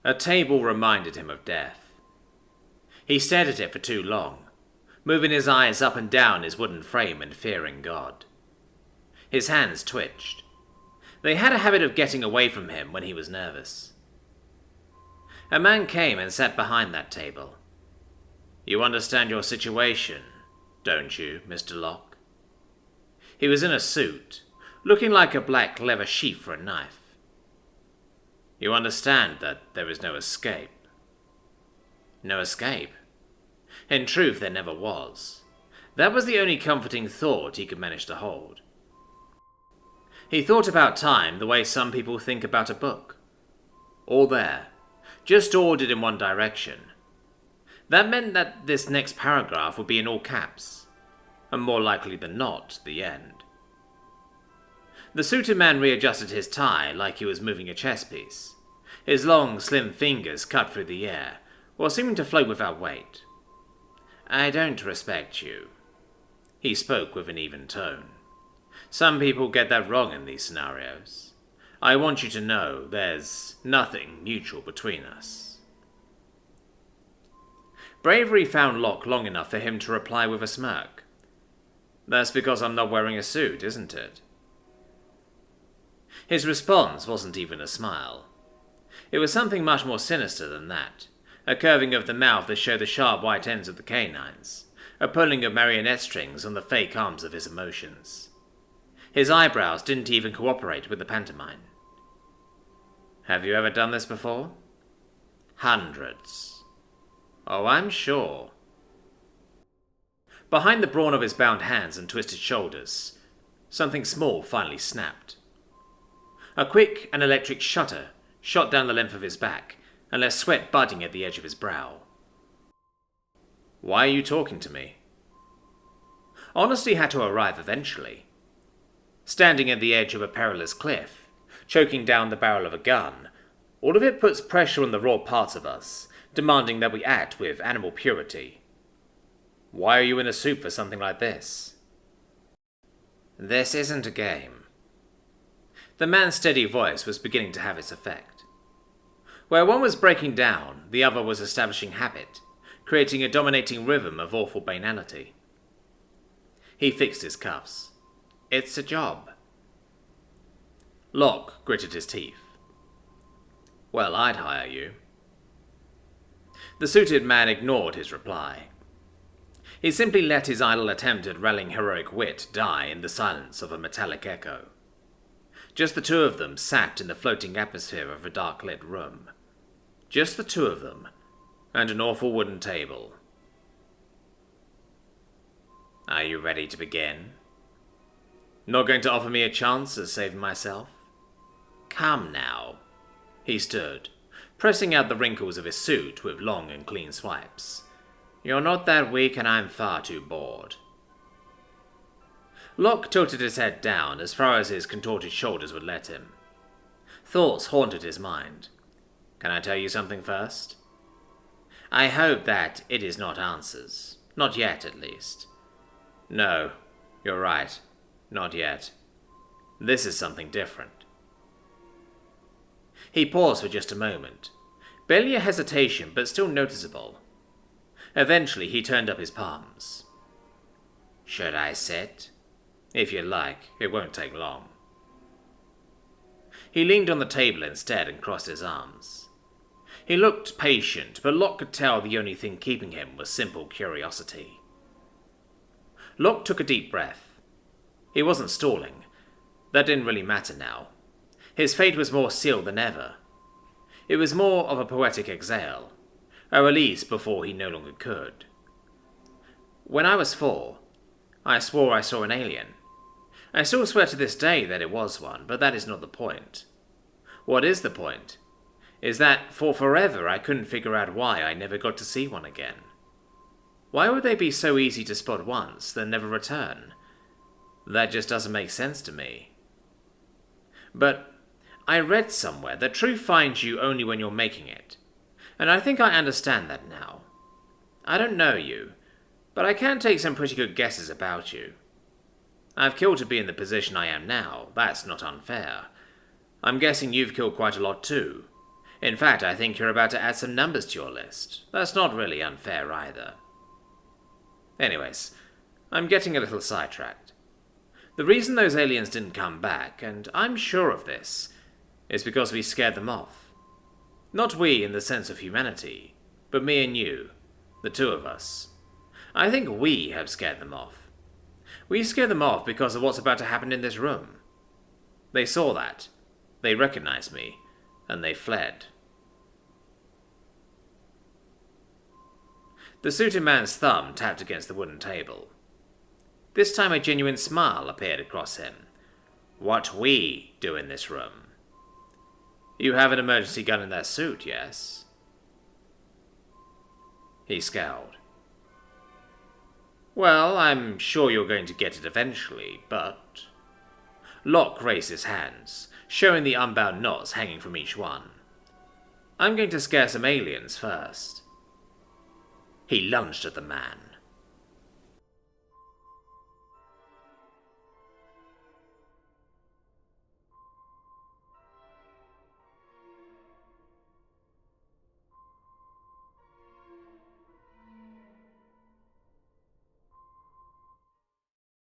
A table reminded him of death. He stared at it for too long, moving his eyes up and down his wooden frame and fearing God. His hands twitched. They had a habit of getting away from him when he was nervous. A man came and sat behind that table. "You understand your situation, don't you, Mr. Locke?" He was in a suit, looking like a black leather sheath for a knife. "You understand that there is no escape?" No escape? In truth, there never was. That was the only comforting thought he could manage to hold. He thought about time the way some people think about a book. All there, just ordered in one direction. That meant that this next paragraph would be in all caps, and more likely than not, the end. The suited man readjusted his tie like he was moving a chess piece. His long, slim fingers cut through the air, while seeming to float without weight. "I don't respect you." He spoke with an even tone. "Some people get that wrong in these scenarios. I want you to know there's nothing mutual between us." Bravery found Locke long enough for him to reply with a smirk. "That's because I'm not wearing a suit, isn't it?" His response wasn't even a smile. It was something much more sinister than that. A curving of the mouth that showed the sharp white ends of the canines. A pulling of marionette strings on the fake arms of his emotions. His eyebrows didn't even cooperate with the pantomime. "Have you ever done this before?" "Hundreds." "Oh, I'm sure." Behind the brawn of his bound hands and twisted shoulders, something small finally snapped. A quick and electric shudder shot down the length of his back and left sweat budding at the edge of his brow. "Why are you talking to me?" Honesty had to arrive eventually. Standing at the edge of a perilous cliff, choking down the barrel of a gun, all of it puts pressure on the raw parts of us, demanding that we act with animal purity. "Why are you in a suit for something like this?" "This isn't a game." The man's steady voice was beginning to have its effect. Where one was breaking down, the other was establishing habit, creating a dominating rhythm of awful banality. He fixed his cuffs. "It's a job." Locke gritted his teeth. "Well, I'd hire you." The suited man ignored his reply. He simply let his idle attempt at rallying heroic wit die in the silence of a metallic echo. Just the two of them sat in the floating atmosphere of a dark-lit room. Just the two of them, and an awful wooden table. "Are you ready to begin?" "Not going to offer me a chance at saving myself?" "Come now." He stood, pressing out the wrinkles of his suit with long and clean swipes. "You're not that weak and I'm far too bored." Locke tilted his head down as far as his contorted shoulders would let him. Thoughts haunted his mind. "Can I tell you something first?" "I hope that it is not answers. Not yet, at least." "No, you're right. Not yet. This is something different." He paused for just a moment. Barely a hesitation, but still noticeable. Eventually, he turned up his palms. "Should I sit?" "If you like. It won't take long." He leaned on the table instead and crossed his arms. He looked patient, but Locke could tell the only thing keeping him was simple curiosity. Locke took a deep breath. He wasn't stalling. That didn't really matter now. His fate was more sealed than ever. It was more of a poetic exhale, a release before he no longer could. "When I was 4, I swore I saw an alien. I still swear to this day that it was one, but that is not the point. What is the point is that for forever I couldn't figure out why I never got to see one again. Why would they be so easy to spot once, then never return? That just doesn't make sense to me. But I read somewhere that truth finds you only when you're making it, and I think I understand that now. I don't know you, but I can take some pretty good guesses about you. I've killed to be in the position I am now. That's not unfair. I'm guessing you've killed quite a lot too. In fact, I think you're about to add some numbers to your list. That's not really unfair either. Anyways, I'm getting a little sidetracked. The reason those aliens didn't come back, and I'm sure of this, is because we scared them off. Not we in the sense of humanity, but me and you, the two of us. I think we have scared them off. We scared them off because of what's about to happen in this room. They saw that, they recognized me, and they fled. The suited man's thumb tapped against the wooden table. This time a genuine smile appeared across him. What we do in this room. You have an emergency gun in that suit, yes? He scowled. Well, I'm sure you're going to get it eventually, but... Locke raised his hands, showing the unbound knots hanging from each one. I'm going to scare some aliens first. He lunged at the man.